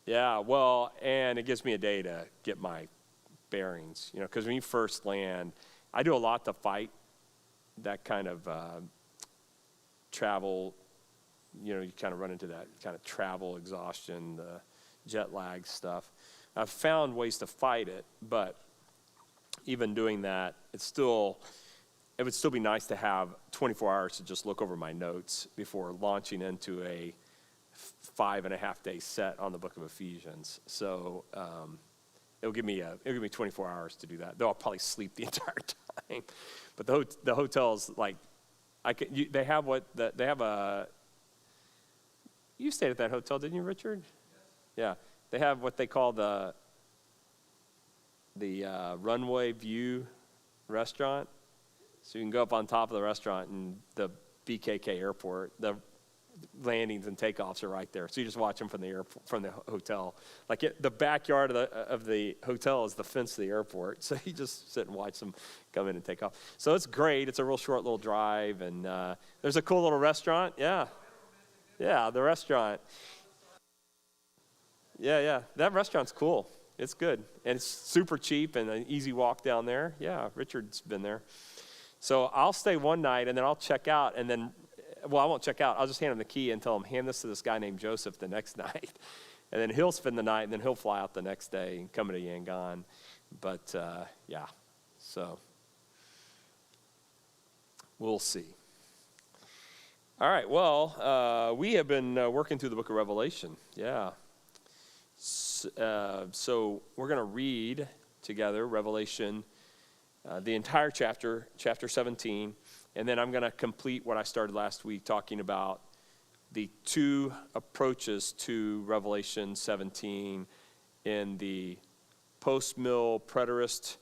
Yeah, well, and it gives me a day to get my bearings, because when you first land, I do a lot to fight that kind of travel, you kind of run into that kind of travel exhaustion, the jet lag stuff. I've found ways to fight it, but even doing that, it would still be nice to have 24 hours to just look over my notes before launching into a 5.5-day set on the book of Ephesians. So it'll give me 24 hours to do that. Though I'll probably sleep the entire time. But the hotels, like, they have you stayed at that hotel, didn't you, Richard? Yes. Yeah, they have what they call the runway view restaurant. So you can go up on top of the restaurant, and the BKK airport, the landings and takeoffs are right there. So you just watch them from the hotel. Like the backyard of the hotel is the fence of the airport. So you just sit and watch them come in and take off. So it's great. It's a real short little drive, and there's a cool little restaurant. Yeah, the restaurant. Yeah, that restaurant's cool. It's good, and it's super cheap and an easy walk down there. Yeah, Richard's been there. So I'll stay one night, and then I'll check out, and then, well, I won't check out. I'll just hand him the key and tell him, hand this to this guy named Joseph the next night. And then he'll spend the night, and then he'll fly out the next day and come to Yangon. But, yeah, so we'll see. All right, well, we have been working through the book of Revelation. Yeah. So we're going to read together Revelation, the entire chapter 17, and then I'm going to complete what I started last week talking about the two approaches to Revelation 17 in the post-mill preterist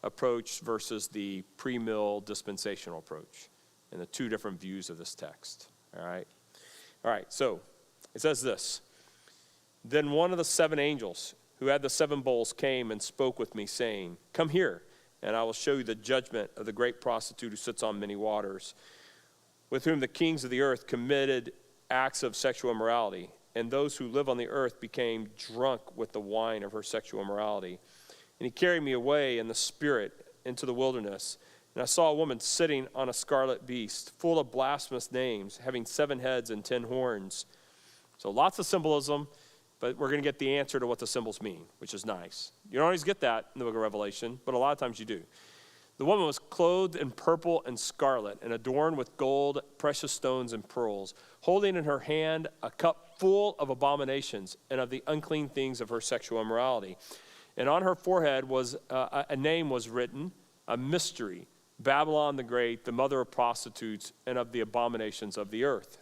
approach versus the pre-mill dispensational approach, and the two different views of this text. All right, so it says this. Then one of the seven angels who had the seven bowls came and spoke with me, saying, "Come here, and I will show you the judgment of the great prostitute who sits on many waters, with whom the kings of the earth committed acts of sexual immorality, and those who live on the earth became drunk with the wine of her sexual immorality. And he carried me away in the spirit into the wilderness, and I saw a woman sitting on a scarlet beast, full of blasphemous names, having 7 heads and 10 horns." So lots of symbolism, but we're going to get the answer to what the symbols mean, which is nice. You don't always get that in the book of Revelation, but a lot of times you do. The woman was clothed in purple and scarlet and adorned with gold, precious stones, and pearls, holding in her hand a cup full of abominations and of the unclean things of her sexual immorality. And on her forehead was a name was written, a mystery, Babylon the Great, the mother of prostitutes and of the abominations of the earth.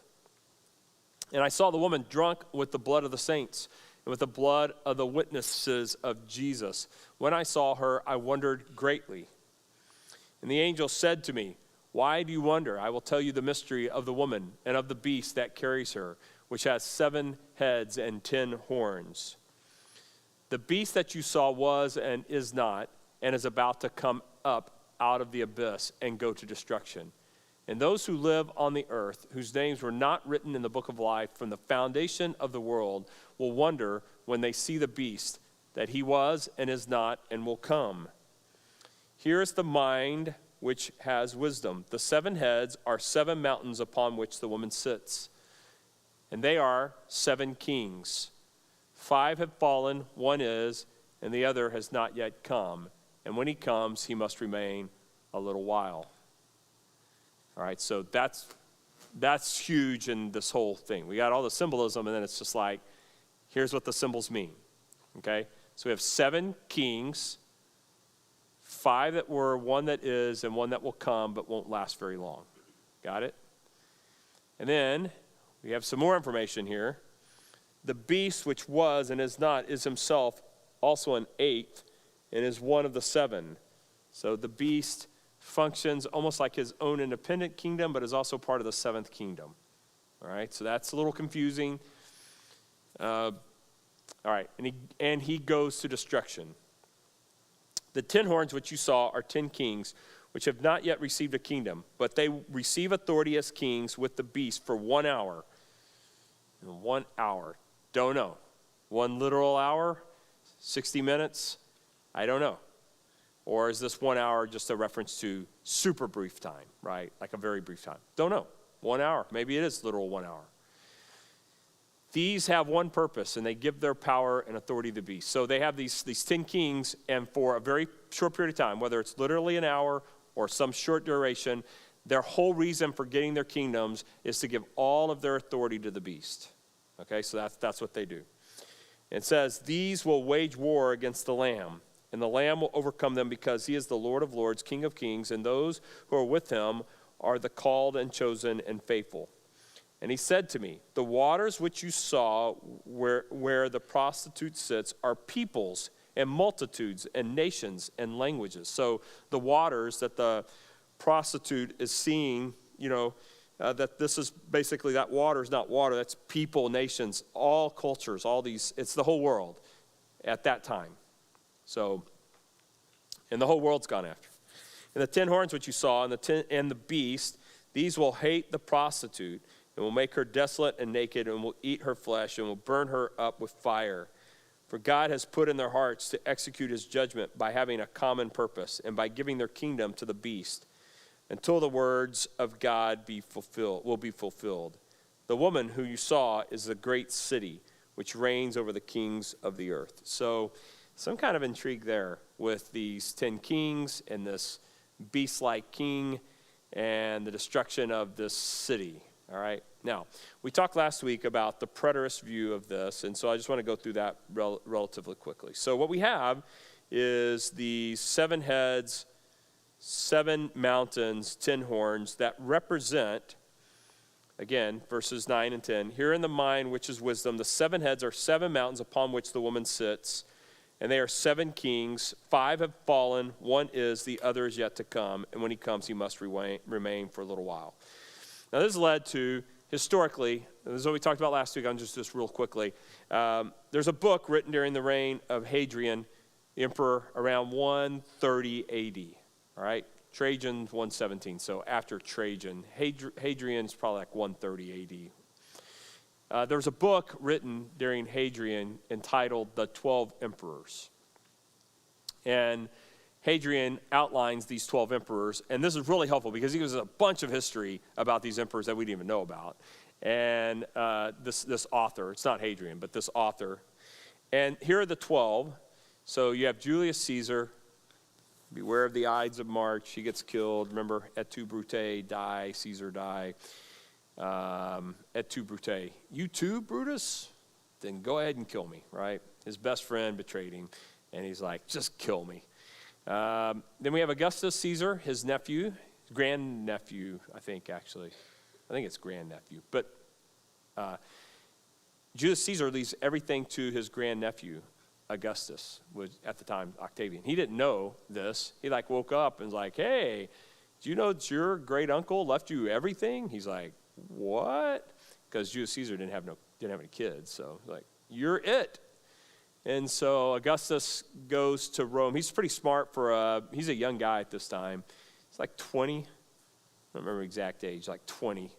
And I saw the woman drunk with the blood of the saints and with the blood of the witnesses of Jesus. When I saw her, I wondered greatly. And the angel said to me, "Why do you wonder? I will tell you the mystery of the woman and of the beast that carries her, which has 7 heads and 10 horns. The beast that you saw was and is not, and is about to come up out of the abyss and go to destruction. And those who live on the earth, whose names were not written in the book of life from the foundation of the world, will wonder when they see the beast that he was and is not and will come. Here is the mind which has wisdom. The 7 heads are 7 mountains upon which the woman sits, and they are 7 kings. 5 have fallen, 1 is, and the other has not yet come. And when he comes, he must remain a little while." All right, so that's huge in this whole thing. We got all the symbolism, and then it's just like, here's what the symbols mean, okay? So we have 7 kings, 5 that were, 1 that is, and 1 that will come but won't last very long. Got it? And then we have some more information here. The beast which was and is not is himself also an 8th and is one of the 7. So the beast functions almost like his own independent kingdom, but is also part of the 7th kingdom. All right, so that's a little confusing. All right, and he goes to destruction. The 10 horns which you saw are 10 kings, which have not yet received a kingdom, but they receive authority as kings with the beast for 1 hour. 1 hour, don't know. 1 literal hour, 60 minutes? I don't know. Or is this 1 hour just a reference to super brief time, right? Like a very brief time. Don't know. 1 hour. Maybe it is literal 1 hour. These have one purpose, and they give their power and authority to the beast. So they have these 10 kings, and for a very short period of time, whether it's literally an hour or some short duration, their whole reason for getting their kingdoms is to give all of their authority to the beast. Okay, so that's what they do. It says, these will wage war against the Lamb, and the Lamb will overcome them because he is the Lord of lords, King of kings, and those who are with him are the called and chosen and faithful. And he said to me, the waters which you saw where the prostitute sits are peoples and multitudes and nations and languages. So the waters that the prostitute is seeing, that this is basically, that water is not water, that's people, nations, all cultures, all these, it's the whole world at that time. So, and the whole world's gone after. And the 10 horns which you saw and the beast, these will hate the prostitute and will make her desolate and naked and will eat her flesh and will burn her up with fire. For God has put in their hearts to execute his judgment by having a common purpose and by giving their kingdom to the beast until the words of God will be fulfilled. The woman who you saw is the great city which reigns over the kings of the earth. So some kind of intrigue there with these 10 kings and this beast-like king and the destruction of this city. All right. Now, we talked last week about the preterist view of this, and so I just want to go through that relatively quickly. So what we have is the 7 heads, 7 mountains, 10 horns that represent, again, verses 9 and 10. Here in the mind, which is wisdom, the 7 heads are 7 mountains upon which the woman sits, and they are 7 kings. 5 have fallen, 1 is, the other is yet to come, and when he comes, he must remain for a little while. Now, this has led to, historically, this is what we talked about last week, I'll just real quickly. There's a book written during the reign of Hadrian, the emperor, around 130 AD, all right? Trajan's 117, so after Trajan. Hadrian's probably like 130 AD. There was a book written during Hadrian entitled The 12 Emperors. And Hadrian outlines these 12 emperors, and this is really helpful because he gives a bunch of history about these emperors that we didn't even know about. And this author, it's not Hadrian, but this author. And here are the 12. So you have Julius Caesar. Beware of the Ides of March. He gets killed. Remember, et tu, Brute, die, Caesar, die. Et tu, Brute. You too, Brutus? Then go ahead and kill me, right? His best friend betrayed him, and he's like, just kill me. Then we have Augustus Caesar, his nephew, grandnephew, I think it's grandnephew. But Julius Caesar leaves everything to his grandnephew, Augustus, was at the time Octavian. He didn't know this. He woke up and was like, hey, do you know that your great uncle left you everything? He's like, what? Because Julius Caesar didn't have any kids, so he's like, you're it. And so Augustus goes to Rome. He's pretty smart he's a young guy at this time. He's like 20. I don't remember the exact age, like 20,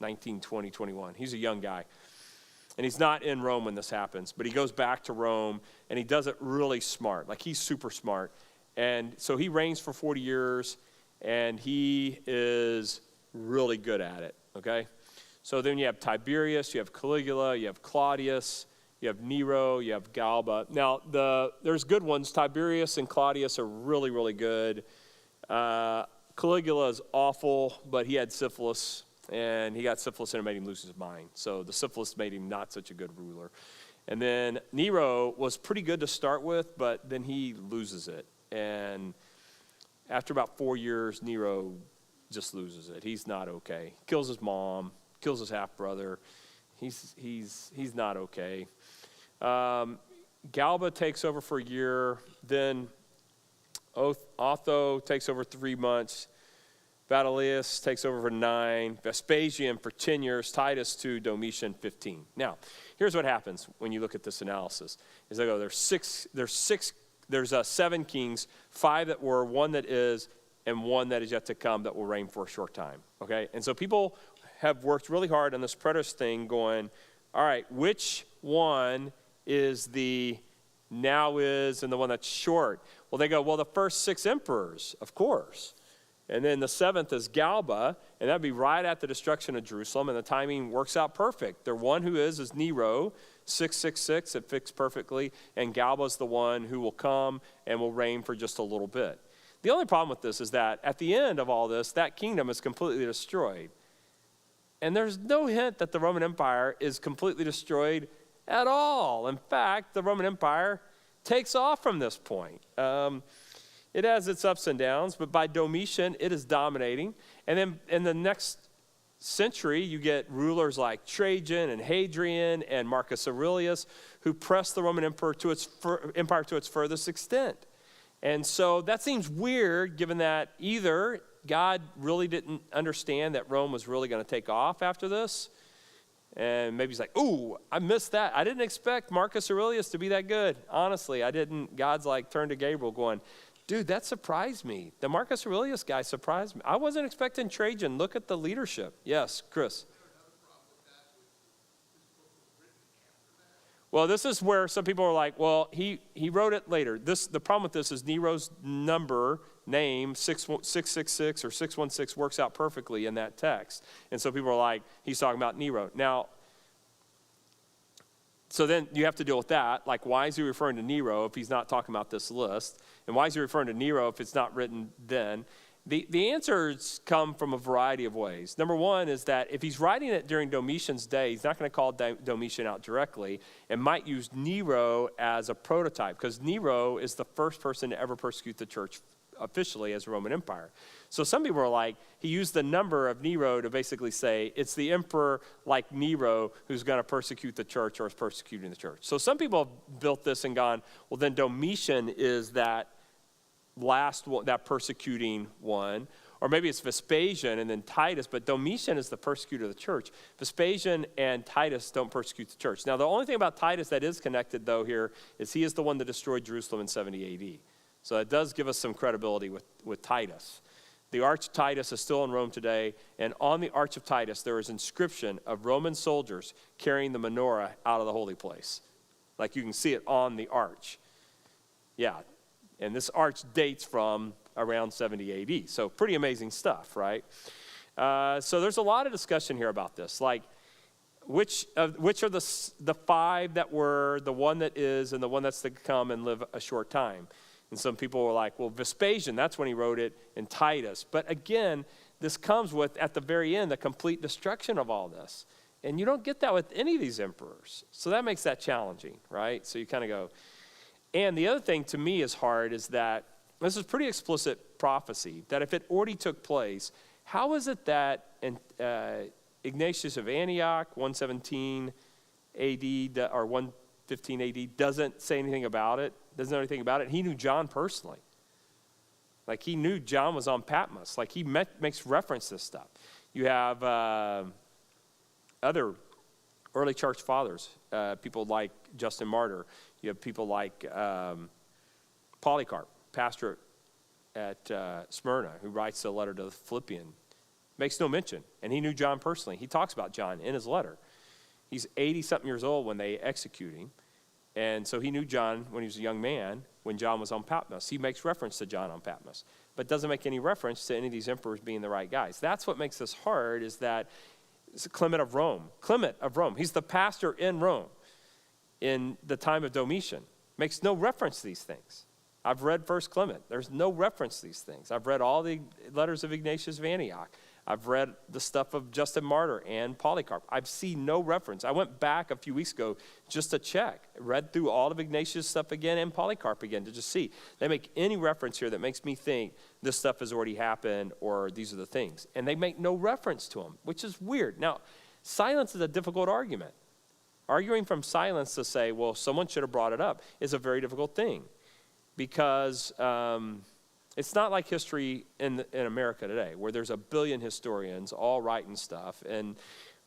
19, 20, 21. He's a young guy. And he's not in Rome when this happens, but he goes back to Rome, and he does it really smart. Like, he's super smart. And so he reigns for 40 years, and he is really good at it, okay? So then you have Tiberius, you have Caligula, you have Claudius, you have Nero, you have Galba. Now, there's good ones. Tiberius and Claudius are really, really good. Caligula is awful, but he had syphilis, and he got syphilis and it made him lose his mind. So the syphilis made him not such a good ruler. And then Nero was pretty good to start with, but then he loses it. And after about 4 years, Nero just loses it. He's not okay. Kills his mom, kills his half-brother. He's not okay. Galba takes over for a year. Then Otho takes over 3 months. Vitellius takes over for 9. Vespasian for 10 years. Titus 2, Domitian 15. Now, here's what happens when you look at this analysis. Is they go, there's 7 kings, 5 that were, 1 that is, and 1 that is yet to come that will reign for a short time. Okay? And so people have worked really hard on this preterist thing going, all right, which one is the now is and the one that's short? Well, they go, well, the first 6 emperors, of course. And then the 7th is Galba, and that'd be right at the destruction of Jerusalem, and the timing works out perfect. The one who is Nero, 666, it fits perfectly, and Galba's the one who will come and will reign for just a little bit. The only problem with this is that at the end of all this, that kingdom is completely destroyed. And there's no hint that the Roman Empire is completely destroyed at all. In fact, the Roman Empire takes off from this point. It has its ups and downs, but by Domitian, it is dominating. And then in the next century, you get rulers like Trajan and Hadrian and Marcus Aurelius, who press the Roman empire to its furthest extent. And so that seems weird, given that either God really didn't understand that Rome was really going to take off after this, and maybe he's like, ooh, I missed that. I didn't expect Marcus Aurelius to be that good. Honestly, I didn't. God's like turned to Gabriel going, dude, that surprised me. The Marcus Aurelius guy surprised me. I wasn't expecting Trajan. Look at the leadership. Yes, Chris. Well, this is where some people are like, well, he wrote it later. The problem with this is Nero's name, 666 or 616, works out perfectly in that text. And so people are like, he's talking about Nero. Now, so then you have to deal with that. Like, why is he referring to Nero if he's not talking about this list? And why is he referring to Nero if it's not written then? The answers come from a variety of ways. Number one is that if he's writing it during Domitian's day, he's not going to call Domitian out directly and might use Nero as a prototype, because Nero is the first person to ever persecute the church officially as a Roman Empire. So some people are like, he used the number of Nero to basically say it's the emperor like Nero who's going to persecute the church or is persecuting the church. So some people have built this and gone, well, then Domitian is that last one, that persecuting one. Or maybe it's Vespasian and then Titus, but Domitian is the persecutor of the church. Vespasian and Titus don't persecute the church. Now, the only thing about Titus that is connected, though, here is he is the one that destroyed Jerusalem in 70 AD. So it does give us some credibility with Titus. The Arch of Titus is still in Rome today, and on the Arch of Titus, there is inscription of Roman soldiers carrying the menorah out of the holy place. Like you can see it on the arch. Yeah, and this arch dates from around 70 AD. So pretty amazing stuff, right? So there's a lot of discussion here about this. Like, which are the 5 that were the one that is and the one that's to come and live a short time? And some people were like, well, Vespasian, that's when he wrote it, and Titus. But again, this comes with, at the very end, the complete destruction of all this. And you don't get that with any of these emperors. So that makes that challenging, right? So you kind of go. And the other thing to me is hard is that this is pretty explicit prophecy, that if it already took place, how is it that Ignatius of Antioch, 117 AD or 115 AD, doesn't say anything about it, doesn't know anything about it? He knew John personally. Like, he knew John was on Patmos. Like, he makes reference to this stuff. You have other early church fathers, people like Justin Martyr. You have people like Polycarp, pastor at Smyrna, who writes a letter to the Philippians. Makes no mention. And he knew John personally. He talks about John in his letter. He's 80-something years old when they execute him. And so he knew John when he was a young man, when John was on Patmos. He makes reference to John on Patmos, but doesn't make any reference to any of these emperors being the right guys. That's what makes this hard, is that it's Clement of Rome. He's the pastor in Rome in the time of Domitian. Makes no reference to these things. I've read First Clement. There's no reference to these things. I've read all the letters of Ignatius of Antioch. I've read the stuff of Justin Martyr and Polycarp. I've seen no reference. I went back a few weeks ago just to check. Read through all of Ignatius' stuff again and Polycarp again to just see. They make any reference here that makes me think this stuff has already happened or these are the things. And they make no reference to them, which is weird. Now, silence is a difficult argument. Arguing from silence to say, well, someone should have brought it up, is a very difficult thing. Because it's not like history in America today, where there's a billion historians all writing stuff. And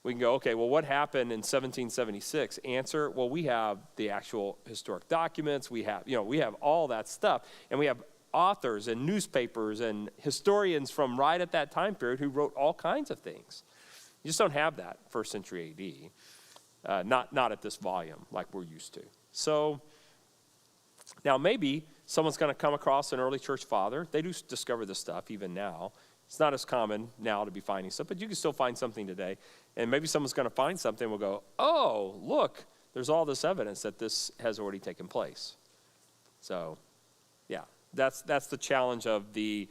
we can go, okay, well, what happened in 1776? Answer, well, we have the actual historic documents. We have all that stuff. And we have authors and newspapers and historians from right at that time period who wrote all kinds of things. You just don't have that first century AD. Not at this volume like we're used to. So now maybe someone's going to come across an early church father. They do discover this stuff even now. It's not as common now to be finding stuff, but you can still find something today. And maybe someone's going to find something and will go, oh, look, there's all this evidence that this has already taken place. So, yeah, that's the challenge of the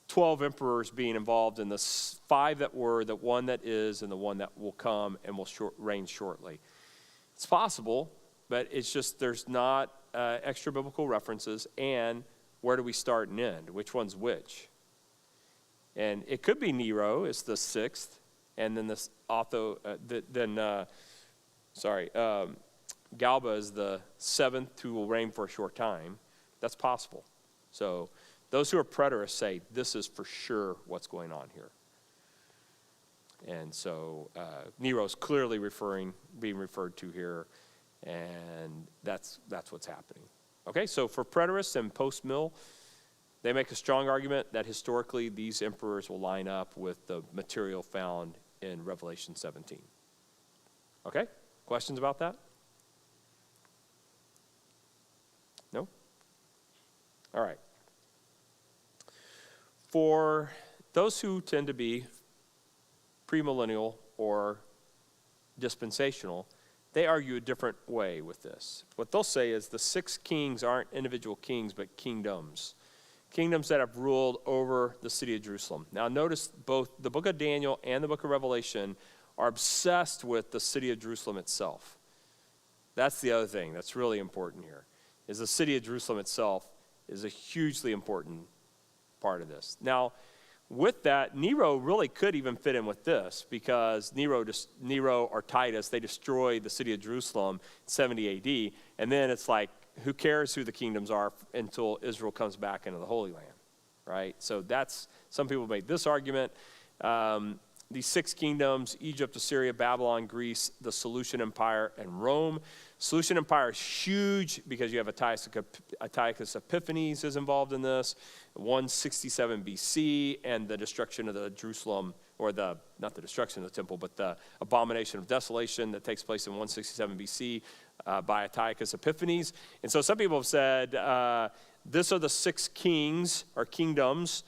12 emperors being involved in the 5 that were, the one that is, and the one that will come and will reign shortly. It's possible, but it's just there's not extra biblical references, and where do we start and end? Which one's which? And it could be Nero is the 6th, and then this Galba is the 7th, who will reign for a short time. That's possible. So those who are preterists say this is for sure what's going on here. And so Nero's clearly being referred to here, and that's what's happening. Okay, so for preterists and post-mill, they make a strong argument that historically these emperors will line up with the material found in Revelation 17. Okay, questions about that? No? All right. For those who tend to be premillennial or dispensational, they argue a different way with this. What they'll say is the 6 kings aren't individual kings, but kingdoms. Kingdoms that have ruled over the city of Jerusalem. Now notice both the book of Daniel and the book of Revelation are obsessed with the city of Jerusalem itself. That's the other thing that's really important here, is the city of Jerusalem itself is a hugely important part of this. Now, with that, Nero really could even fit in with this, because Nero or Titus, they destroyed the city of Jerusalem in 70 AD, and then it's like, who cares who the kingdoms are until Israel comes back into the Holy Land, right? So some people make this argument. These 6 kingdoms, Egypt, Assyria, Babylon, Greece, the Seleucid Empire, and Rome. Seleucid Empire is huge because you have Antiochus Epiphanes is involved in this, 167 BC, and the destruction of the Jerusalem, or not the destruction of the temple, but the abomination of desolation that takes place in 167 BC by Antiochus Epiphanes. And so some people have said, this are the 6 kings, or kingdoms,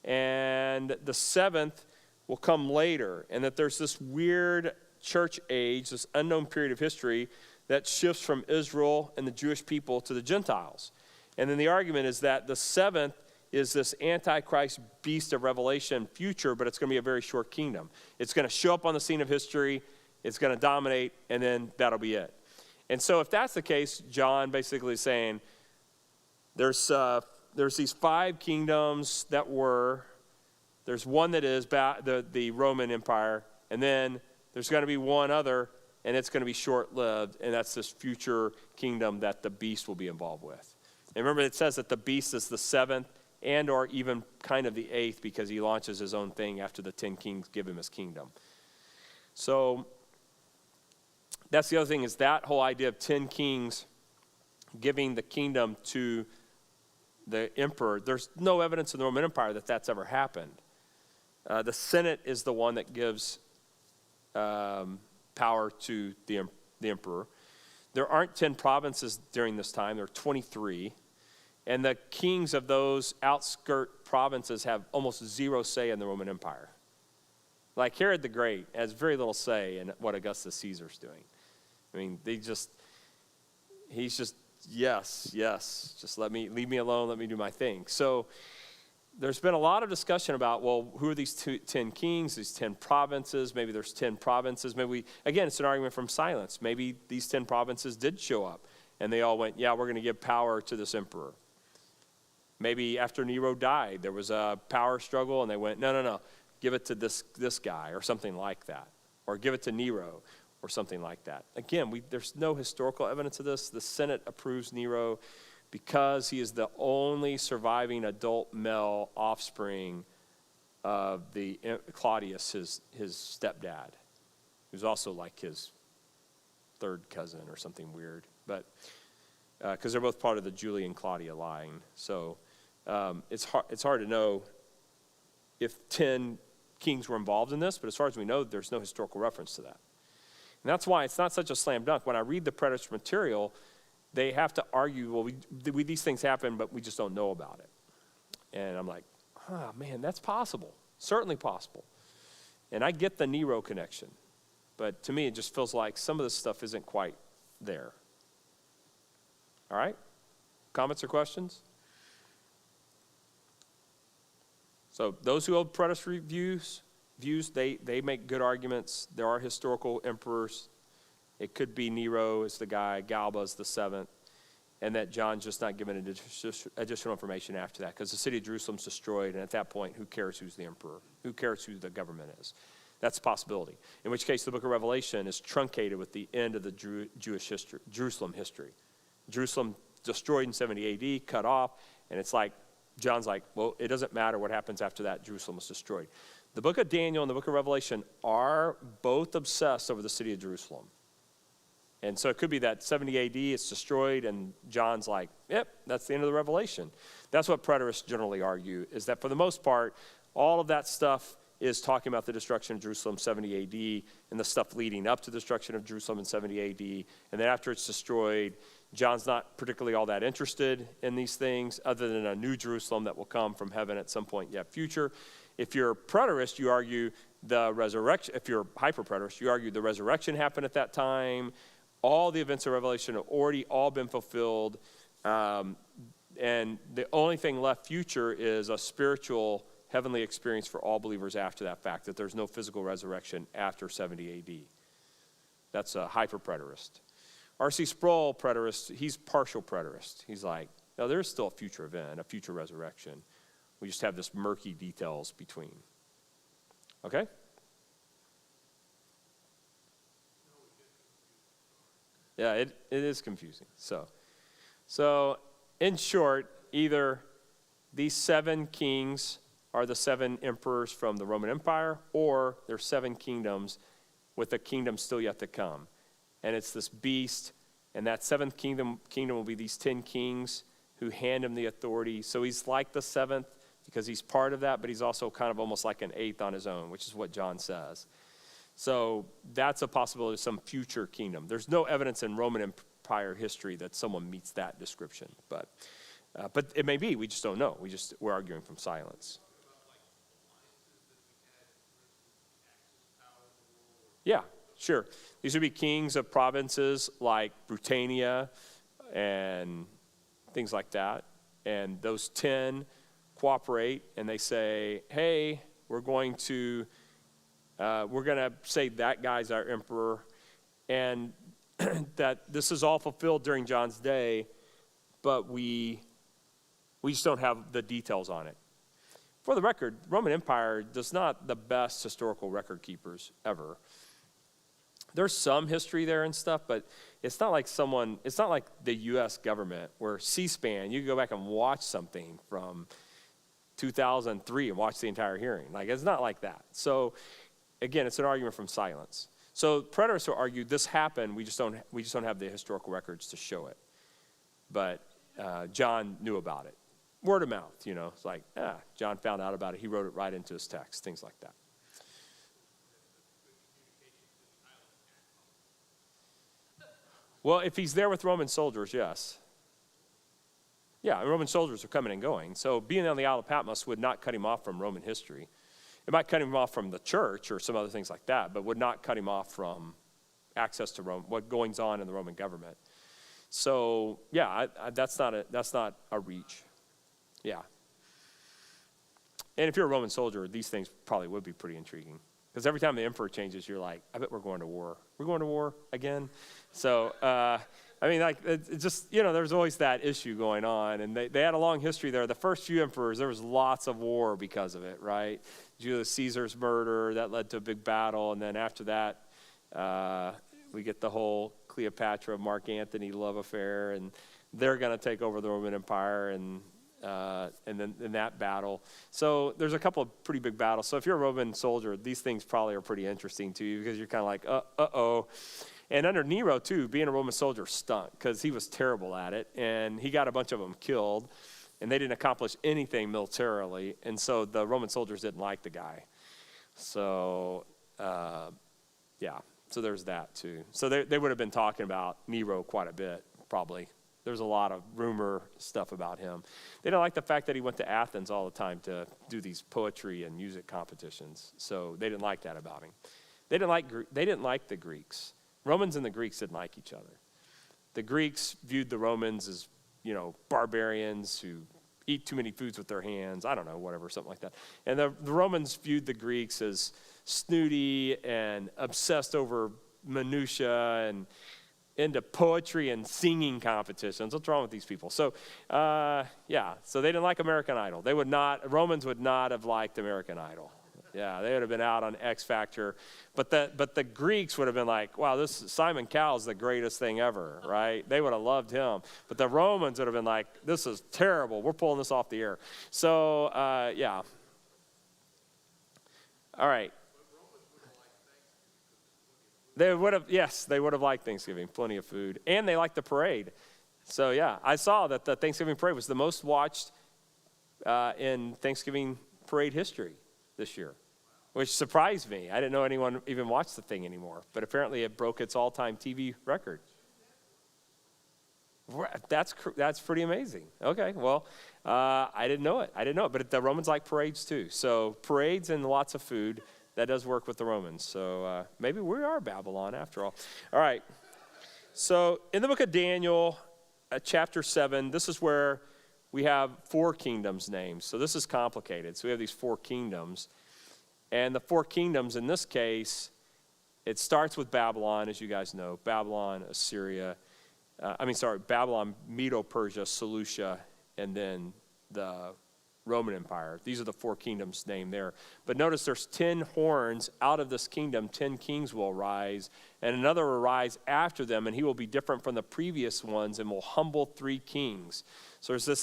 and the 7th will come later, and that there's this weird church age, this unknown period of history that shifts from Israel and the Jewish people to the Gentiles. And then the argument is that the 7th is this Antichrist beast of Revelation future, but it's going to be a very short kingdom. It's going to show up on the scene of history, it's going to dominate, and then that'll be it. And so if that's the case, John basically is saying there's these 5 kingdoms that were, there's one that is the Roman Empire, and then there's going to be one other, and it's going to be short-lived, and that's this future kingdom that the beast will be involved with. And remember, it says that the beast is the 7th and or even kind of the 8th, because he launches his own thing after the 10 kings give him his kingdom. So that's the other thing, is that whole idea of 10 kings giving the kingdom to the emperor. There's no evidence in the Roman Empire that that's ever happened. The Senate is the one that gives power to the emperor. There aren't 10 provinces during this time. There are 23. And the kings of those outskirt provinces have almost zero say in the Roman Empire. Like Herod the Great has very little say in what Augustus Caesar's doing. I mean, he's just, yes, just leave me alone, let me do my thing. So there's been a lot of discussion about, well, who are these 10 kings, these 10 provinces? Maybe there's 10 provinces. Again, it's an argument from silence. Maybe these 10 provinces did show up, and they all went, yeah, we're going to give power to this emperor. Maybe after Nero died, there was a power struggle, and they went, no, give it to this guy, or something like that. Or give it to Nero, or something like that. Again, there's no historical evidence of this. The Senate approves Nero because he is the only surviving adult male offspring of Claudius, his stepdad, who's also like his third cousin or something weird, but because they're both part of the Julian-Claudia line. So it's hard to know if 10 kings were involved in this, but as far as we know, there's no historical reference to that. And that's why it's not such a slam dunk. When I read the preterist material, they have to argue, well, these things happen, but we just don't know about it. And I'm like, oh, man, that's possible. Certainly possible. And I get the Nero connection. But to me, it just feels like some of this stuff isn't quite there. All right? Comments or questions? So those who hold preterist views, they make good arguments. There are historical emperors. It could be Nero is the guy, Galba is the seventh, and that John's just not given additional information after that because the city of Jerusalem's destroyed, and at that point, who cares who's the emperor? Who cares who the government is? That's a possibility. In which case, the book of Revelation is truncated with the end of the Jewish history, Jerusalem history. Jerusalem destroyed in 70 AD, cut off, and it's like, John's like, well, it doesn't matter what happens after that. Jerusalem was destroyed. The book of Daniel and the book of Revelation are both obsessed over the city of Jerusalem. And so it could be that 70 AD, it's destroyed, and John's like, yep, that's the end of the Revelation. That's what preterists generally argue, is that for the most part, all of that stuff is talking about the destruction of Jerusalem 70 AD and the stuff leading up to the destruction of Jerusalem in 70 AD. And then after it's destroyed, John's not particularly all that interested in these things other than a new Jerusalem that will come from heaven at some point yet future. If you're a preterist, you argue the resurrection. If you're hyper-preterist, you argue the resurrection happened at that time. All the events of Revelation have already all been fulfilled. And the only thing left future is a spiritual heavenly experience for all believers after that fact, that there's no physical resurrection after 70 AD. That's a hyper-preterist. R.C. Sproul, preterist, he's partial preterist. He's like, no, there's still a future event, a future resurrection. We just have this murky details between. Okay? Yeah, it is confusing. So in short, either these 7 kings are the 7 emperors from the Roman Empire, or they're 7 kingdoms with a kingdom still yet to come. And it's this beast, and that 7th kingdom will be these 10 kings who hand him the authority. So he's like the 7th because he's part of that, but he's also kind of almost like an 8th on his own, which is what John says. So that's a possibility of some future kingdom. There's no evidence in Roman Empire history that someone meets that description, but it may be. We just don't know. We're arguing from silence. Yeah, sure. These would be kings of provinces like Britannia and things like that. And those 10 cooperate and they say, hey, we're going to say that guy's our emperor, and that this is all fulfilled during John's day, but we just don't have the details on it. For the record, Roman Empire does not the best historical record keepers ever. There's some history there and stuff, but it's not like the U.S. government where C-SPAN, you can go back and watch something from 2003 and watch the entire hearing. Like, it's not like that. So, again, it's an argument from silence. So preterists will argue this happened, we just don't have the historical records to show it. But John knew about it. Word of mouth, It's like, John found out about it. He wrote it right into his text, things like that. Well, if he's there with Roman soldiers, yes. Yeah, Roman soldiers are coming and going. So being on the Isle of Patmos would not cut him off from Roman history. It might cut him off from the church or some other things like that, but would not cut him off from access to Rome, what goings on in the Roman government. So, yeah, that's not a reach. Yeah. And if you're a Roman soldier, these things probably would be pretty intriguing. Because every time the emperor changes, you're like, I bet we're going to war. We're going to war again? So, it's just, there's always that issue going on. And they had a long history there. The first few emperors, there was lots of war because of it, right? Julius Caesar's murder, that led to a big battle. And then after that, we get the whole Cleopatra, Mark Antony love affair. And they're going to take over the Roman Empire and then in that battle. So there's a couple of pretty big battles. So if you're a Roman soldier, these things probably are pretty interesting to you because you're kind of like, uh-oh. And under Nero, too, being a Roman soldier stunk because he was terrible at it. And he got a bunch of them killed. And they didn't accomplish anything militarily. And so the Roman soldiers didn't like the guy. So, yeah. So there's that too. So they would have been talking about Nero quite a bit, probably. There's a lot of rumor stuff about him. They didn't like the fact that he went to Athens all the time to do these poetry and music competitions. So they didn't like that about him. They didn't like the Greeks. Romans and the Greeks didn't like each other. The Greeks viewed the Romans as, barbarians who eat too many foods with their hands. I don't know, whatever, something like that. And the Romans viewed the Greeks as snooty and obsessed over minutia and into poetry and singing competitions. What's wrong with these people? So, so they didn't like American Idol. Romans would not have liked American Idol. Yeah, they would have been out on X Factor. But the Greeks would have been like, wow, this Simon Cowell's the greatest thing ever, right? They would have loved him. But the Romans would have been like, this is terrible. We're pulling this off the air. So, yeah. All right. They would have liked Thanksgiving, plenty of food. And they liked the parade. So, yeah, I saw that the Thanksgiving parade was the most watched in Thanksgiving parade history this year, which surprised me. I didn't know anyone even watched the thing anymore. But apparently it broke its all-time TV record. That's pretty amazing. Okay, well, I didn't know it. But the Romans like parades too. So parades and lots of food. That does work with the Romans. So maybe we are Babylon after all. All right. So in the book of Daniel, chapter 7, this is where we have 4 kingdoms named. So this is complicated. So we have these 4 kingdoms. And the 4 kingdoms in this case, it starts with Babylon, as you guys know. Babylon, Assyria. Babylon, Medo-Persia, Seleucia, and then the Roman Empire. These are the 4 kingdoms named there. But notice there's 10 horns out of this kingdom. 10 kings will arise, and another will arise after them, and he will be different from the previous ones and will humble 3 kings. So there's this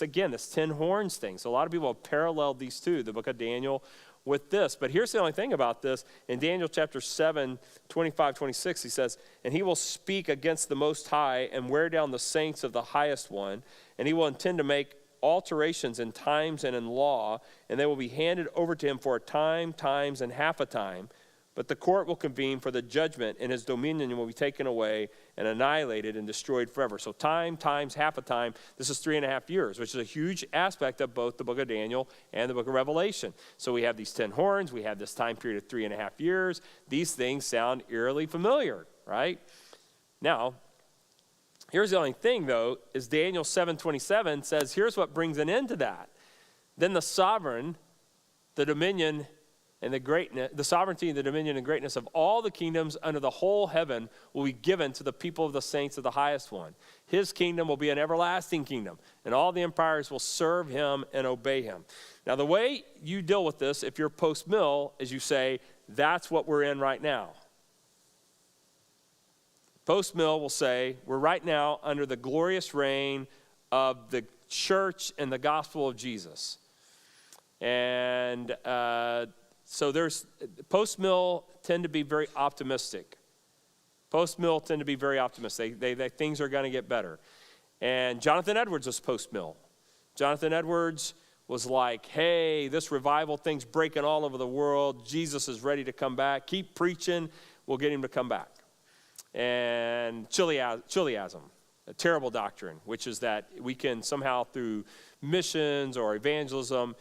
10 horns thing. So a lot of people have paralleled these two, the book of Daniel, with this. But here's the only thing about this. In Daniel chapter 7, 25, 26, he says, and he will speak against the Most High and wear down the saints of the Highest One, and he will intend to make alterations in times and in law, and they will be handed over to him for a time, times, and half a time. But the court will convene for the judgment, and his dominion will be taken away and annihilated and destroyed forever. So time, times, half a time. This is 3.5 years, which is a huge aspect of both the book of Daniel and the book of Revelation. So we have these 10 horns. We have this time period of 3.5 years. These things sound eerily familiar, right? Now, here's the only thing, though, is Daniel 7:27 says, here's what brings an end to that. Then the sovereign, the dominion, and the sovereignty and the dominion and greatness of all the kingdoms under the whole heaven will be given to the people of the saints of the Highest One. His kingdom will be an everlasting kingdom, and all the empires will serve him and obey him. Now, the way you deal with this, if you're post-mill, is you say, that's what we're in right now. Post-mill will say, we're right now under the glorious reign of the church and the gospel of Jesus. And so post-mill tend to be very optimistic. Post-mill tend to be very optimistic. They things are going to get better. And Jonathan Edwards was post-mill. Jonathan Edwards was like, hey, this revival thing's breaking all over the world. Jesus is ready to come back. Keep preaching. We'll get him to come back. And Chiliasm, a terrible doctrine, which is that we can somehow through missions or evangelism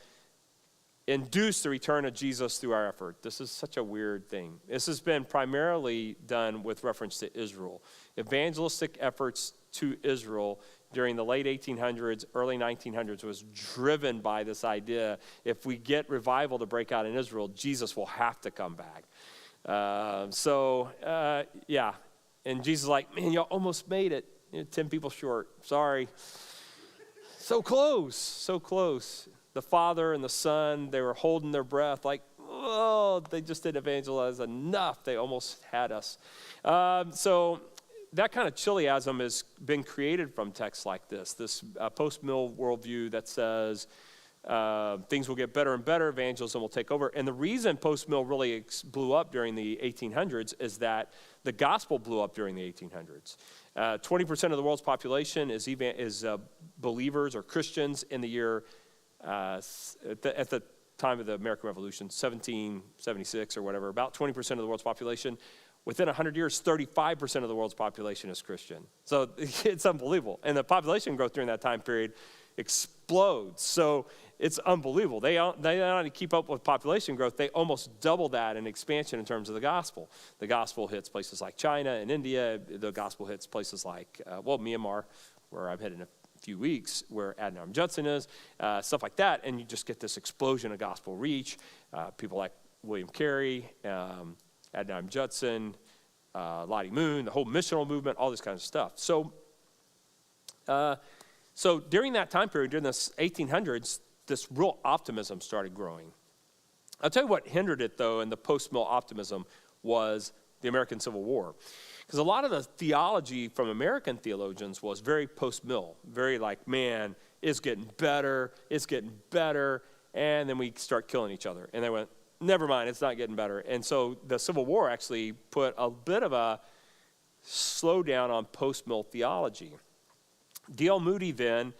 induce the return of Jesus through our effort. This is such a weird thing. This has been primarily done with reference to Israel. Evangelistic efforts to Israel during the late 1800s, early 1900s was driven by this idea, if we get revival to break out in Israel, Jesus will have to come back. And Jesus is like, man, y'all almost made it. 10 people short. Sorry. So close. The Father and the Son, they were holding their breath like, oh, they just didn't evangelize enough. They almost had us. So that kind of Chiliasm has been created from texts like this post-mill worldview that says things will get better and better, evangelism will take over. And the reason post-mill really blew up during the 1800s is that the gospel blew up during the 1800s. 20% of the world's population is believers or Christians in the year, at the time of the American Revolution, 1776 or whatever. About 20% of the world's population Within 100 years, 35% of the world's population is Christian. So it's unbelievable. And the population growth during that time period explodes. So it's unbelievable. They not only keep up with population growth, they almost double that in expansion in terms of the gospel. The gospel hits places like China and India. The gospel hits places like, Myanmar, where I'm heading in a few weeks, where Adoniram Judson is, stuff like that. And you just get this explosion of gospel reach. People like William Carey, Adoniram Judson, Lottie Moon, the whole missional movement, all this kind of stuff. So during that time period, during the 1800s, this real optimism started growing. I'll tell you what hindered it, though, in the post-mill optimism was the American Civil War. Because a lot of the theology from American theologians was very post-mill, very like, man, it's getting better, and then we start killing each other. And they went, never mind, it's not getting better. And so the Civil War actually put a bit of a slowdown on post-mill theology. D.L. Moody then,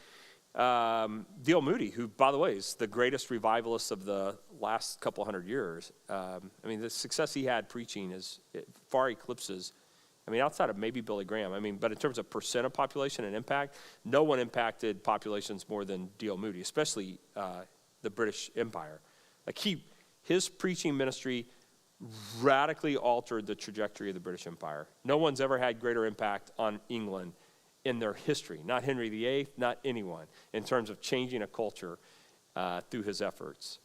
D.L. Moody, who, by the way, is the greatest revivalist of the last couple hundred years. The success he had preaching far eclipses, outside of maybe Billy Graham. But in terms of percent of population and impact, no one impacted populations more than D.L. Moody, especially the British Empire. His preaching ministry radically altered the trajectory of the British Empire. No one's ever had greater impact on England in their history. Not Henry VIII, not anyone, in terms of changing a culture through his efforts.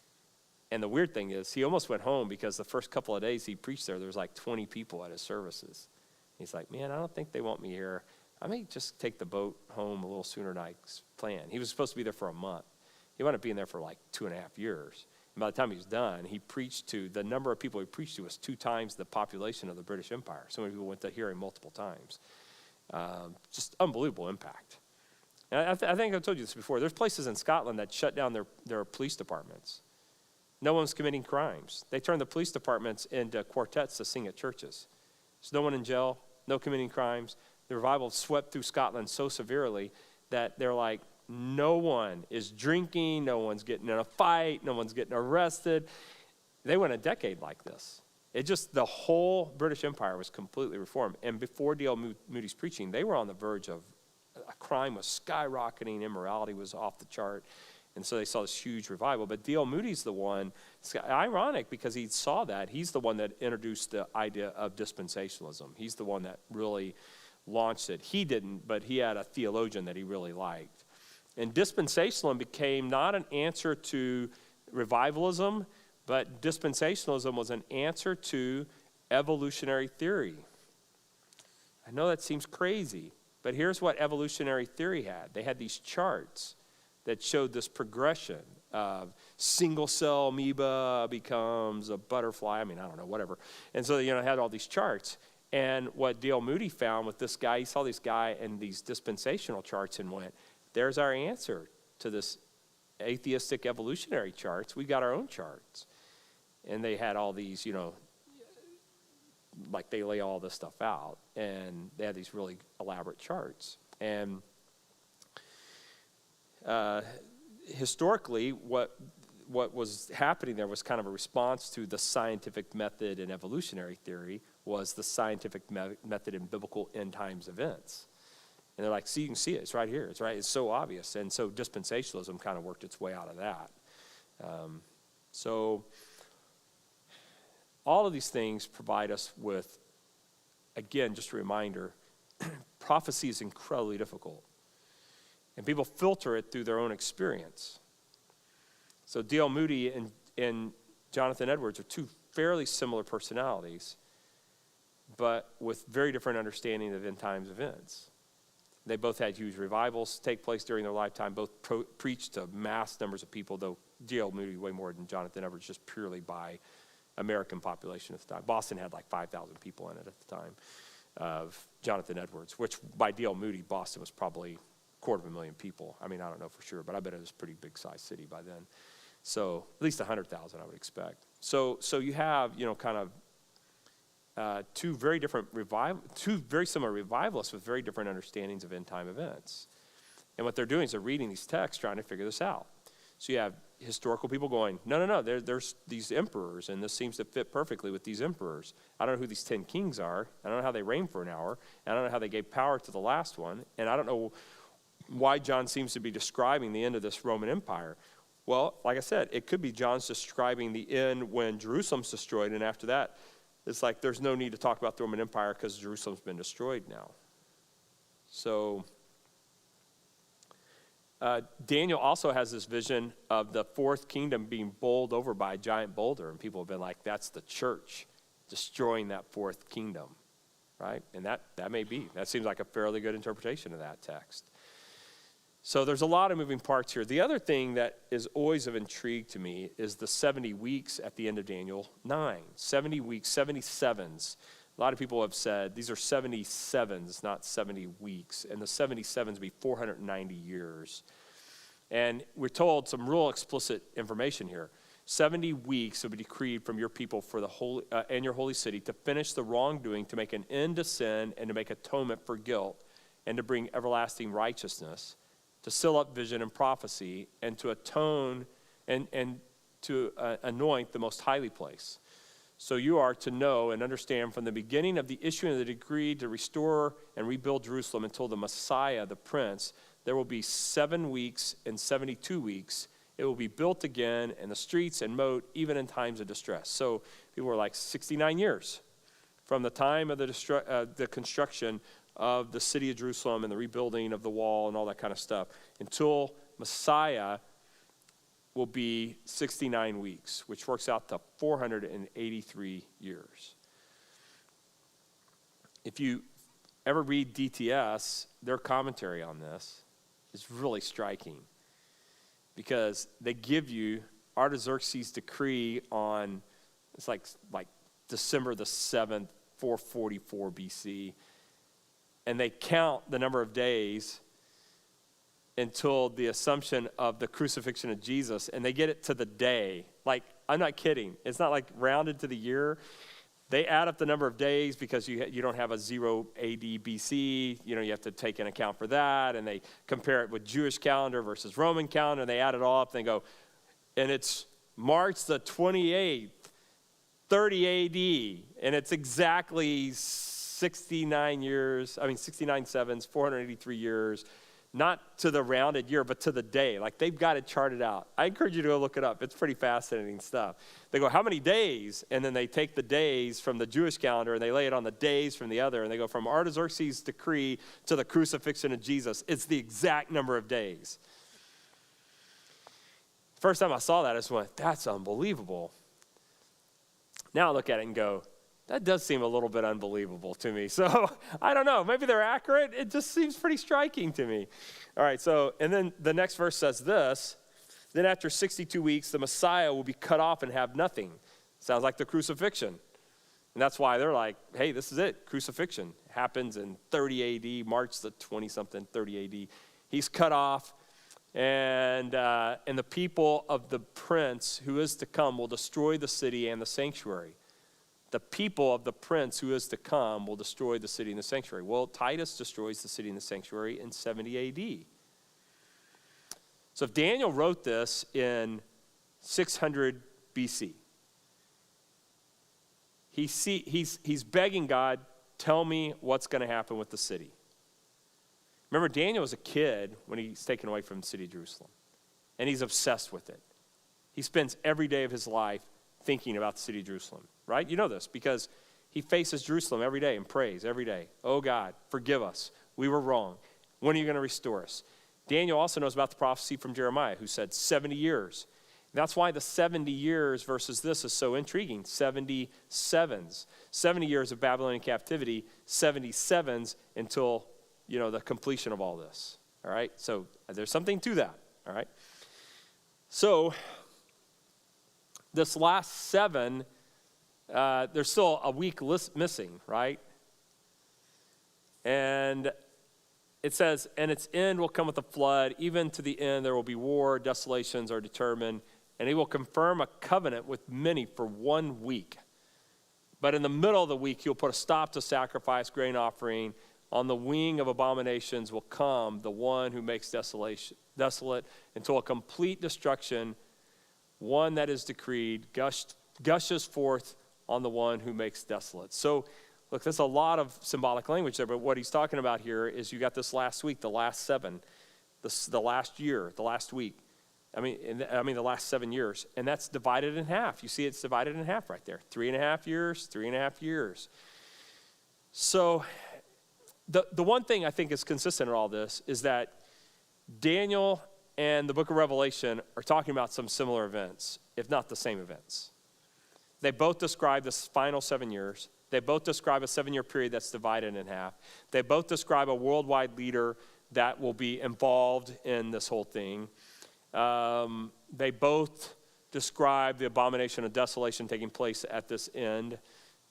And the weird thing is, he almost went home because the first couple of days he preached there was like 20 people at his services. He's like, man, I don't think they want me here. I may just take the boat home a little sooner than I planned. He was supposed to be there for a month. He wound up being there for like 2.5 years. And by the time he was done, the number of people he preached to was 2 times the population of the British Empire. So many people went to hear him multiple times. Just unbelievable impact. And I think I've told you this before. There's places in Scotland that shut down their police departments. No one's committing crimes. They turn the police departments into quartets to sing at churches. There's no one in jail, no committing crimes. The revival swept through Scotland so severely that they're like, no one is drinking, no one's getting in a fight, no one's getting arrested. They went a decade like this. The whole British Empire was completely reformed. And before D.L. Moody's preaching, they were on the verge of crime was skyrocketing, immorality was off the chart. And so they saw this huge revival. But D.L. Moody's the one, it's ironic because he saw that. He's the one that introduced the idea of dispensationalism. He's the one that really launched it. He didn't, but he had a theologian that he really liked. And dispensationalism became not an answer to revivalism, but dispensationalism was an answer to evolutionary theory. I know that seems crazy, but here's what evolutionary theory had. They had these charts that showed this progression of single-cell amoeba becomes a butterfly. I don't know, whatever. And so, it had all these charts. And what D.L. Moody found with this guy, he saw this guy and these dispensational charts and went, there's our answer to this atheistic evolutionary charts. We got our own charts. And they had all these, like they lay all this stuff out. And they had these really elaborate charts. And historically, what was happening there was kind of a response to the scientific method in evolutionary theory was the scientific method in biblical end times events. And they're like, see, you can see it. It's right here. It's so obvious. And so dispensationalism kind of worked its way out of that. So all of these things provide us with, again, just a reminder, prophecy is incredibly difficult. And people filter it through their own experience. So D.L. Moody and Jonathan Edwards are 2 fairly similar personalities, but with very different understanding of end times events. They both had huge revivals take place during their lifetime, both preached to mass numbers of people, though D.L. Moody way more than Jonathan Edwards, just purely by American population at the time. Boston had like 5,000 people in it at the time of Jonathan Edwards, which by D.L. Moody, Boston was probably 250,000 people. I don't know for sure, but I bet it was a pretty big-sized city by then. So at least 100,000, I would expect. So you have, kind of two very similar revivalists with very different understandings of end-time events. And what they're doing is they're reading these texts, trying to figure this out. So you have historical people going, no, there's these emperors, and this seems to fit perfectly with these emperors. I don't know who these 10 kings are. I don't know how they reigned for an hour. I don't know how they gave power to the last one. And I don't know why John seems to be describing the end of this Roman Empire. Well, like I said, it could be John's describing the end when Jerusalem's destroyed, and after that, it's like there's no need to talk about the Roman Empire because Jerusalem's been destroyed now. So Daniel also has this vision of the fourth kingdom being bowled over by a giant boulder, and people have been like, that's the church destroying that fourth kingdom, right? And that may be. That seems like a fairly good interpretation of that text. So there's a lot of moving parts here. The other thing that is always of intrigue to me is the 70 weeks at the end of Daniel 9. 70 weeks, 77s. A lot of people have said these are 77s, not 70 weeks. And the 77s be 490 years. And we're told some real explicit information here. 70 weeks will be decreed from your people for the holy and your holy city to finish the wrongdoing, to make an end to sin, and to make atonement for guilt, and to bring everlasting righteousness, to seal up vision and prophecy, and to atone and to anoint the most highly place. So you are to know and understand from the beginning of the issuing of the decree to restore and rebuild Jerusalem until the Messiah, the Prince, there will be 7 weeks and 72 weeks. It will be built again, and the streets and moat, even in times of distress. So people are like 69 years from the time of the construction of the city of Jerusalem and the rebuilding of the wall and all that kind of stuff, until Messiah will be 69 weeks, which works out to 483 years. If you ever read DTS, their commentary on this is really striking, because they give you Artaxerxes' decree on, it's like December the 7th, 444 BC, and they count the number of days until the assumption of the crucifixion of Jesus, and they get it to the day. Like, I'm not kidding. It's not like rounded to the year. They add up the number of days because you don't have a 0 AD BC. You have to take into account for that, and they compare it with Jewish calendar versus Roman calendar, and they add it all up, and they go, and it's March the 28th, 30 AD, and it's exactly 69 sevens, 483 years, not to the rounded year, but to the day. Like, they've got it charted out. I encourage you to go look it up. It's pretty fascinating stuff. They go, how many days? And then they take the days from the Jewish calendar and they lay it on the days from the other. And they go from Artaxerxes' decree to the crucifixion of Jesus. It's the exact number of days. First time I saw that, I just went, that's unbelievable. Now I look at it and go, that does seem a little bit unbelievable to me. So I don't know. Maybe they're accurate. It just seems pretty striking to me. All right, so, and then the next verse says this. Then after 62 weeks, the Messiah will be cut off and have nothing. Sounds like the crucifixion. And that's why they're like, hey, this is it. Crucifixion happens in 30 AD, March the 20-something, 30 AD. He's cut off, and the people of the prince who is to come will destroy the city and the sanctuary. The people of the prince who is to come will destroy the city and the sanctuary. Well, Titus destroys the city and the sanctuary in 70 AD. So if Daniel wrote this in 600 BC, he's begging God, tell me what's going to happen with the city. Remember, Daniel was a kid when he's taken away from the city of Jerusalem, and he's obsessed with it. He spends every day of his life thinking about the city of Jerusalem, right? You know this because he faces Jerusalem every day and prays every day. Oh God, forgive us. We were wrong. When are you going to restore us? Daniel also knows about the prophecy from Jeremiah who said 70 years. That's why the 70 years versus this is so intriguing. 77s. 70 years of Babylonian captivity, 77s until, the completion of all this. All right? So there's something to that. All right? So this last 7, there's still a week missing, right? And it says, and its end will come with a flood. Even to the end there will be war, desolations are determined, and he will confirm a covenant with many for 1 week. But in the middle of the week, he'll put a stop to sacrifice, grain offering, On the wing of abominations will come the one who makes desolate until a complete destruction, one that is decreed, gushes forth on the one who makes desolate. So, look, there's a lot of symbolic language there, but what he's talking about here is you got this last week, the last seven, the last year, the last week. The last 7 years. And that's divided in half. You see it's divided in half right there. 3.5 years, 3.5 years. So the one thing I think is consistent in all this is that Daniel and the book of Revelation are talking about some similar events, if not the same events. They both describe this final 7 years. They both describe a 7-year period that's divided in half. They both describe a worldwide leader that will be involved in this whole thing. They both describe the abomination of desolation taking place at this end.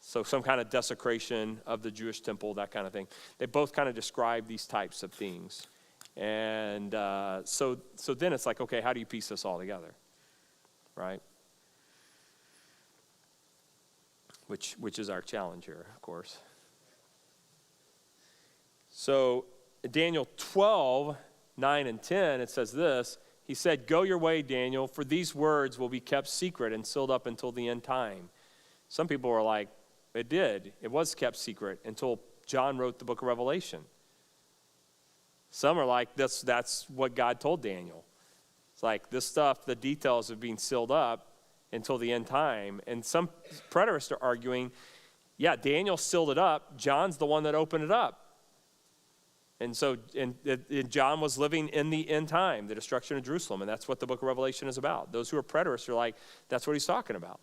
So some kind of desecration of the Jewish temple, that kind of thing. They both kind of describe these types of things. And so then it's like, okay, how do you piece this all together? Right? Which is our challenge here, of course. So Daniel 12, 9 and 10, it says this. He said, "Go your way, Daniel, for these words will be kept secret and sealed up until the end time." Some people are like, it did. It was kept secret until John wrote the book of Revelation. Some are like, that's what God told Daniel. It's like this stuff, the details of being sealed up until the end time. And some preterists are arguing, yeah, Daniel sealed it up. John's the one that opened it up. And so John was living in the end time, the destruction of Jerusalem. And that's what the book of Revelation is about. Those who are preterists are like, that's what he's talking about.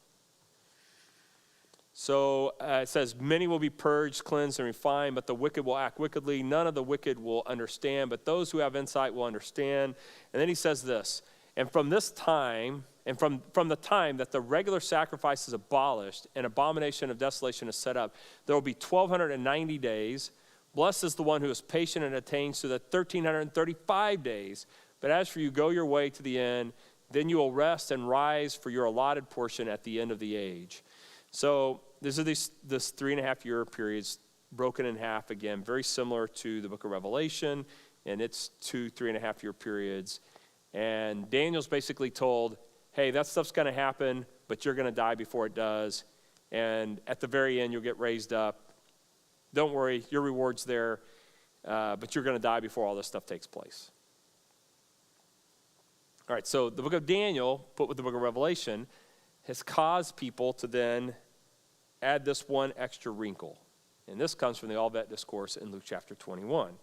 So it says, many will be purged, cleansed, and refined, but the wicked will act wickedly. None of the wicked will understand, but those who have insight will understand. And then he says this, and from this time, and from the time that the regular sacrifice is abolished and abomination of desolation is set up, there will be 1,290 days. Blessed is the one who is patient and attains to the 1,335 days. But as for you, go your way to the end. Then you will rest and rise for your allotted portion at the end of the age. So these are this 3.5 year periods broken in half again, very similar to the book of Revelation, and it's 3.5 year periods. And Daniel's basically told, hey, that stuff's going to happen, but you're going to die before it does. And at the very end, you'll get raised up. Don't worry, your reward's there, but you're going to die before all this stuff takes place. All right, so the book of Daniel, put with the book of Revelation, has caused people to then add this one extra wrinkle. And this comes from the Olivet Discourse in Luke chapter 21.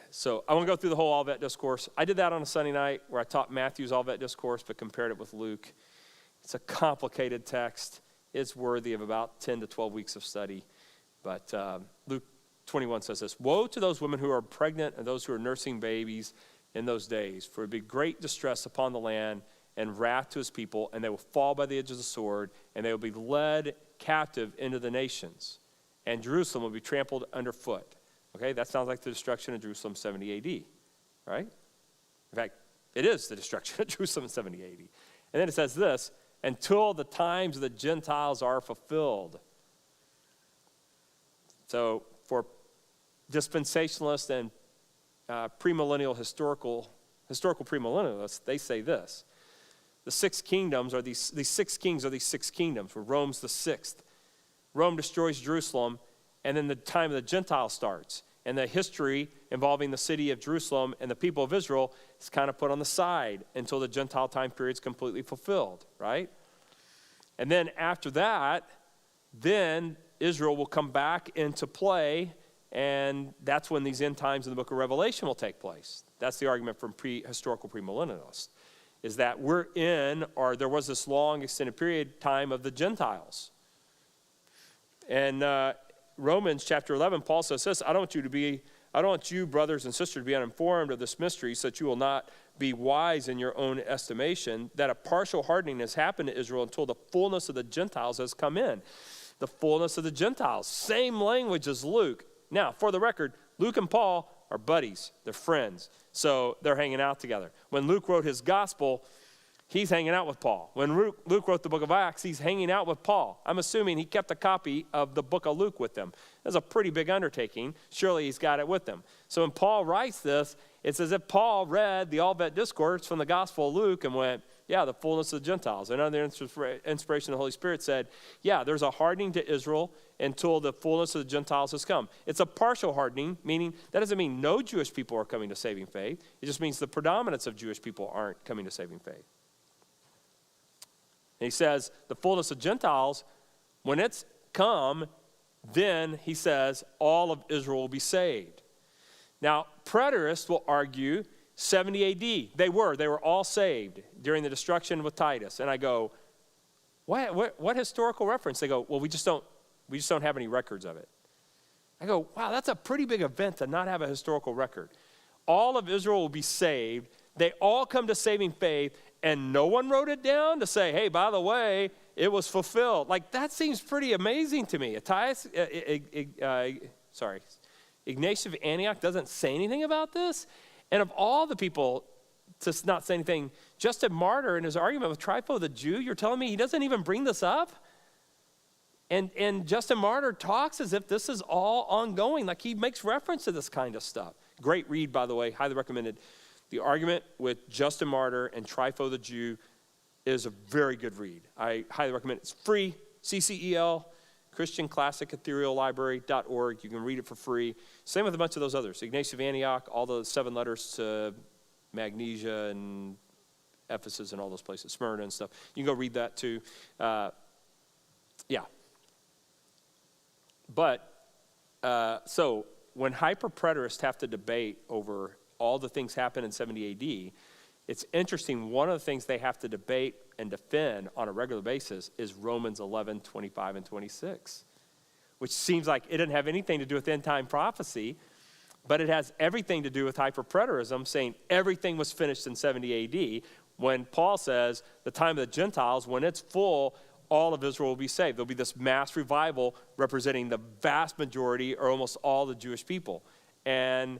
So I want to go through the whole Olivet Discourse. I did that on a Sunday night where I taught Matthew's Olivet Discourse but compared it with Luke. It's a complicated text. It's worthy of about 10 to 12 weeks of study. But Luke 21 says this, "Woe to those women who are pregnant and those who are nursing babies in those days, for it will be great distress upon the land and wrath to his people, and they will fall by the edge of the sword, and they will be led captive into the nations, and Jerusalem will be trampled underfoot." Okay, that sounds like the destruction of Jerusalem 70 AD, right? In fact, it is the destruction of Jerusalem in 70 AD. And then it says this, "Until the times of the Gentiles are fulfilled." So for dispensationalists and premillennial historical premillennialists, they say this. The 6 kingdoms are these 6 kings are these 6 kingdoms, where Rome's the 6th. Rome destroys Jerusalem, and then the time of the Gentiles starts. And the history involving the city of Jerusalem and the people of Israel is kind of put on the side until the Gentile time period is completely fulfilled, right? And then after that, then Israel will come back into play, and that's when these end times in the book of Revelation will take place. That's the argument from historical premillennialists, is that we're in, or there was this long extended period time of the Gentiles. And Romans chapter 11, Paul says this, I don't want you, brothers and sisters, to be uninformed of this mystery, so that you will not be wise in your own estimation, that a partial hardening has happened to Israel until the fullness of the Gentiles has come in. The fullness of the Gentiles. Same language as Luke. Now, for the record, Luke and Paul are buddies. They're friends. So they're hanging out together. When Luke wrote his gospel, he's hanging out with Paul. When Luke wrote the book of Acts, he's hanging out with Paul. I'm assuming he kept a copy of the book of Luke with him. That's a pretty big undertaking. Surely he's got it with him. So when Paul writes this, it's as if Paul read the Olivet Discourse from the Gospel of Luke and went, yeah, the fullness of the Gentiles. And under the inspiration of the Holy Spirit said, yeah, there's a hardening to Israel until the fullness of the Gentiles has come. It's a partial hardening, meaning that doesn't mean no Jewish people are coming to saving faith. It just means the predominance of Jewish people aren't coming to saving faith. And he says the fullness of Gentiles, when it's come, then he says all of Israel will be saved. Now, preterists will argue 70 AD. They were all saved during the destruction with Titus. And I go, what historical reference? They go, well, we just don't have any records of it. I go, wow, that's a pretty big event to not have a historical record. All of Israel will be saved. They all come to saving faith, and no one wrote it down to say, hey, by the way, it was fulfilled. Like, that seems pretty amazing to me. Ignatius of Antioch doesn't say anything about this. And of all the people to not say anything, Justin Martyr in his argument with Trypho the Jew, you're telling me he doesn't even bring this up? And Justin Martyr talks as if this is all ongoing, like he makes reference to this kind of stuff. Great read, by the way, highly recommended. The argument with Justin Martyr and Trypho the Jew is a very good read. I highly recommend it. It's free, CCEL, Christian Classic Ethereal Library.org. You can read it for free. Same with a bunch of those others. Ignatius of Antioch, all the 7 letters to Magnesia and Ephesus and all those places, Smyrna and stuff. You can go read that too. So when hyper-preterists have to debate over all the things happen in 70 AD, it's interesting. One of the things they have to debate and defend on a regular basis is Romans 11, 25, and 26, which seems like it doesn't have anything to do with end-time prophecy, but it has everything to do with hyper-preterism, saying everything was finished in 70 AD, when Paul says the time of the Gentiles, when it's full, all of Israel will be saved. There'll be this mass revival representing the vast majority or almost all the Jewish people. And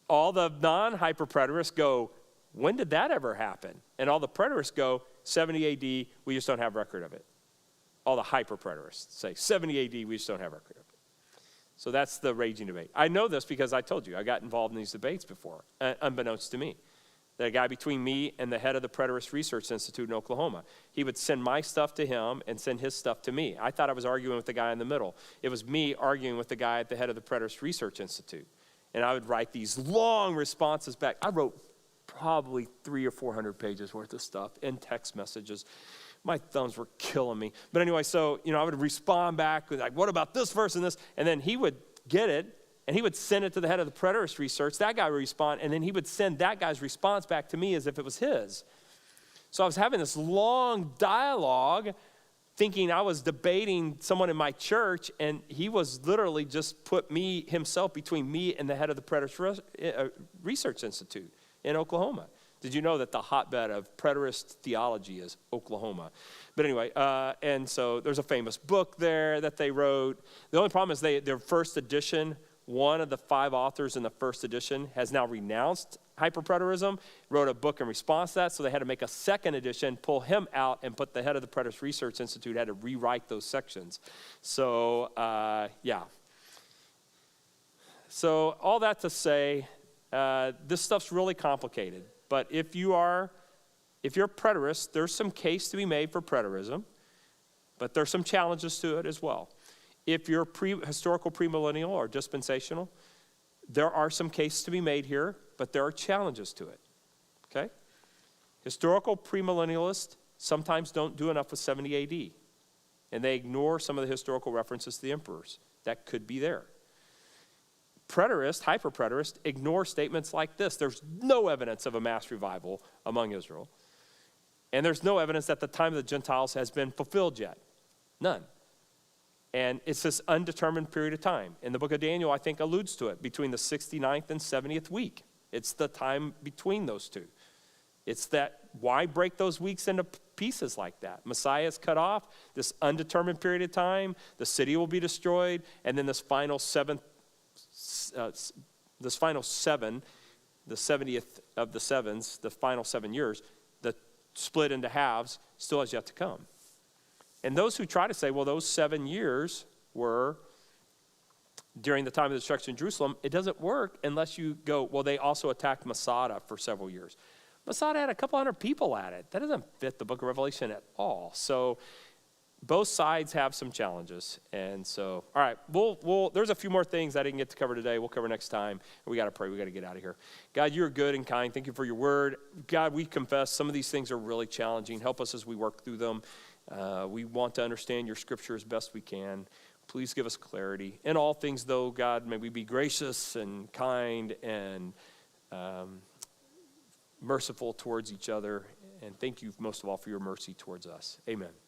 all the non-hyper-preterists go, when did that ever happen? And all the preterists go, 70 AD, we just don't have record of it. All the hyper-preterists say, 70 AD, we just don't have record of it. So that's the raging debate. I know this because I told you, I got involved in these debates before, unbeknownst to me. The guy between me and the head of the Preterist Research Institute in Oklahoma, he would send my stuff to him and send his stuff to me. I thought I was arguing with the guy in the middle. It was me arguing with the guy at the head of the Preterist Research Institute. And I would write these long responses back. I wrote probably 300 or 400 pages worth of stuff in text messages. My thumbs were killing me. But anyway, so, I would respond back with like, what about this verse and this? And then he would get it, and he would send it to the head of the Preterist Research. That guy would respond, and then he would send that guy's response back to me as if it was his. So I was having this long dialogue thinking I was debating someone in my church, and he was literally just put himself between me and the head of the Preterist Research Institute in Oklahoma. Did you know that the hotbed of preterist theology is Oklahoma? But anyway, and so there's a famous book there that they wrote. The only problem is their first edition, one of the 5 authors in the first edition has now renounced hyperpreterism, wrote a book in response to that, so they had to make a second edition, pull him out, and put the head of the Preterist Research Institute had to rewrite those sections. So, yeah. So all that to say, this stuff's really complicated. But if you're a preterist, there's some case to be made for preterism, but there's some challenges to it as well. If you're historical premillennial or dispensational, there are some cases to be made here, but there are challenges to it, okay? Historical premillennialists sometimes don't do enough with 70 AD, and they ignore some of the historical references to the emperors. That could be there. Preterists, hyper-preterists, ignore statements like this. There's no evidence of a mass revival among Israel, and there's no evidence that the time of the Gentiles has been fulfilled yet. None. And it's this undetermined period of time. And the book of Daniel, I think, alludes to it, between the 69th and 70th week. It's the time between those two. It's that, why break those weeks into pieces like that? Messiah is cut off, this undetermined period of time, the city will be destroyed, and then this final 7, the 70th of the sevens, the final 7 years, the split into halves still has yet to come. And those who try to say, well, those 7 years were during the time of the destruction of Jerusalem, it doesn't work unless you go, well, they also attacked Masada for several years. Masada had a couple hundred people at it. That doesn't fit the book of Revelation at all. So both sides have some challenges. And so, all right, there's a few more things I didn't get to cover today. We'll cover next time. We got to pray. We got to get out of here. God, you're good and kind. Thank you for your word. God, we confess some of these things are really challenging. Help us as we work through them. We want to understand your scripture as best we can. Please give us clarity. In all things, though, God, may we be gracious and kind and merciful towards each other. And thank you most of all for your mercy towards us. Amen.